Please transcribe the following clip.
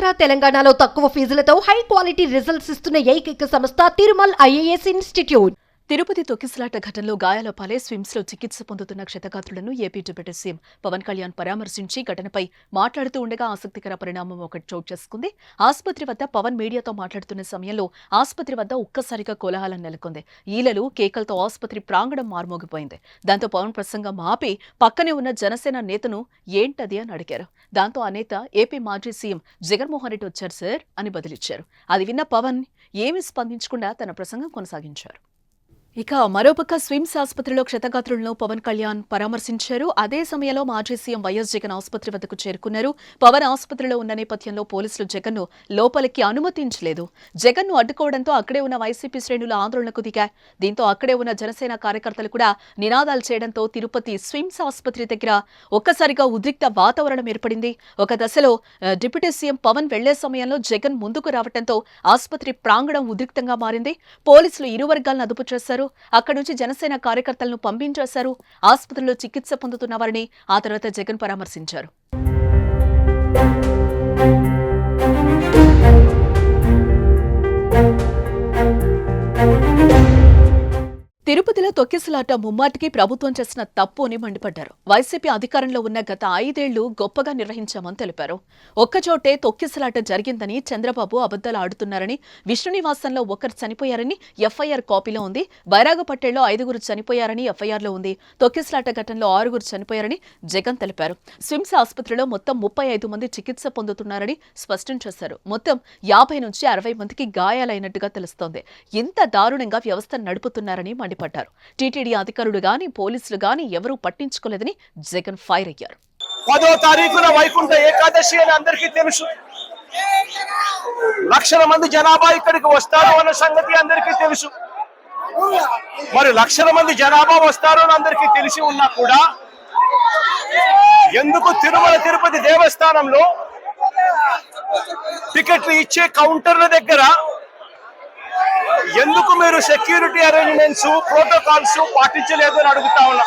ఆంధ్ర తెలంగాణలో తక్కువ ఫీజులతో high quality results ఇస్తున్న ఏకైక సంస్థ తిరుమల్ ఐఏఎస్ ఇన్స్టిట్యూట్. తిరుపతి తొక్కిసలాట ఘటనలో గాయాల పాలై స్విమ్స్ లో చికిత్స పొందుతున్న క్షతగాత్రులను AP deputy CM Pawan Kalyan పరామర్శించి ఘటనపై మాట్లాడుతూ ఉండగా ఆసక్తికర పరిణామం ఒకటి చోటు చేసుకుంది. ఆసుపత్రి వద్ద పవన్ మీడియాతో మాట్లాడుతున్న సమయంలో ఆసుపత్రి వద్ద ఒక్కసారిగా కోలాహలం నెలకొంది. ఈలలు కేకలతో ఆసుపత్రి ప్రాంగణం మార్మోగిపోయింది. దాంతో పవన్ ప్రసంగం ఆపి పక్కనే ఉన్న జనసేన నేతను ఏంటది అని అడిగారు. దాంతో ఆ నేత ఏపీ మాజీ సీఎం జగన్మోహన్ రెడ్డి వచ్చారు సార్ అని బదిలిచ్చారు. అది విన్న పవన్ ఏమీ స్పందించకుండా తన ప్రసంగం కొనసాగించారు. ఇక మరోపక్క స్విమ్స్ ఆసుపత్రిలో క్షతగాత్రులను పవన్ కళ్యాణ్ పరామర్శించారు. అదే సమయంలో మాజీ సీఎం వైఎస్ జగన్ ఆసుపత్రి వద్దకు చేరుకున్నారు. పవన్ ఆసుపత్రిలో ఉన్న నేపథ్యంలో పోలీసులు జగన్ ను లోపలికి అనుమతించలేదు. జగన్ ను అడ్డుకోవడంతో అక్కడే ఉన్న వైసీపీ శ్రేణులు ఆందోళనకు దిగారు. దీంతో అక్కడే ఉన్న జనసేన కార్యకర్తలు కూడా నినాదాలు చేయడంతో తిరుపతి స్విమ్స్ ఆసుపత్రి దగ్గర ఒక్కసారిగా ఉద్రిక్త వాతావరణం ఏర్పడింది. ఒక దశలో డిప్యూటీ సీఎం పవన్ వెళ్లే సమయంలో జగన్ ముందుకు రావడంతో ఆసుపత్రి ప్రాంగణం ఉద్రిక్తంగా మారింది. పోలీసులు ఇరు వర్గాలను అదుపు చేశారు. అక్కడి నుంచి జనసేన కార్యకర్తలను పంపించేశారు. ఆసుపత్రిలో చికిత్స పొందుతున్న వారిని ఆ తర్వాత జగన్ పరామర్శించారు. తిరుపతిలో తొక్కిసలాట ముమ్మాటికి ప్రభుత్వం చేసిన తప్పు అని మండిపడ్డారు. వైసీపీ అధికారంలో ఉన్న గత 5 ఏళ్లు గొప్పగా నిర్వహించామని తెలిపారు. ఒక్కచోటే తొక్కిసలాట జరిగిందని చంద్రబాబు అబద్దాలు ఆడుతున్నారని, విష్ణునివాసంలో ఒకరు చనిపోయారని ఎఫ్ఐఆర్ కాపీలో ఉంది. బైరాగపట్టేలో 5 చనిపోయారని ఎఫ్ఐఆర్లో ఉంది. తొక్కిసలాట ఘటనలో 6 చనిపోయారని జగన్ తెలిపారు. స్విమ్స్ ఆసుపత్రిలో మొత్తం 35 మంది చికిత్స పొందుతున్నారని స్పష్టం చేశారు. మొత్తం 50 నుంచి 60 మందికి గాయాలైనట్టుగా తెలుస్తోంది. ఇంత దారుణంగా వ్యవస్థ నడుపుతున్నారని మండిపడ్డారు. టీటీడీ అధికారులు గాని పోలీసులు గాని ఎవరూ పట్టించుకోలేదని జగన్ ఫైర్ అయ్యారు. 10వ తారీఖున వైకుంఠ ఏకాదశి అని అందరికీ తెలుసు. లక్షల మంది జనాభా ఇక్కడికి వస్తారు అన్న సంగతి అందరికీ తెలుసు. మరి లక్షల మంది జనాభా వస్తారు అని అందరికీ తెలిసి ఉన్నా కూడా ఎందుకు తిరుమల తిరుపతి దేవస్థానంలో టికెట్లు ఇచ్చే కౌంటర్ల దగ్గర ఎందుకు మీరు సెక్యూరిటీ అరేంజ్మెంట్స్ ప్రోటోకాల్స్ పాటించలేదు అని అడుగుతా ఉన్నా.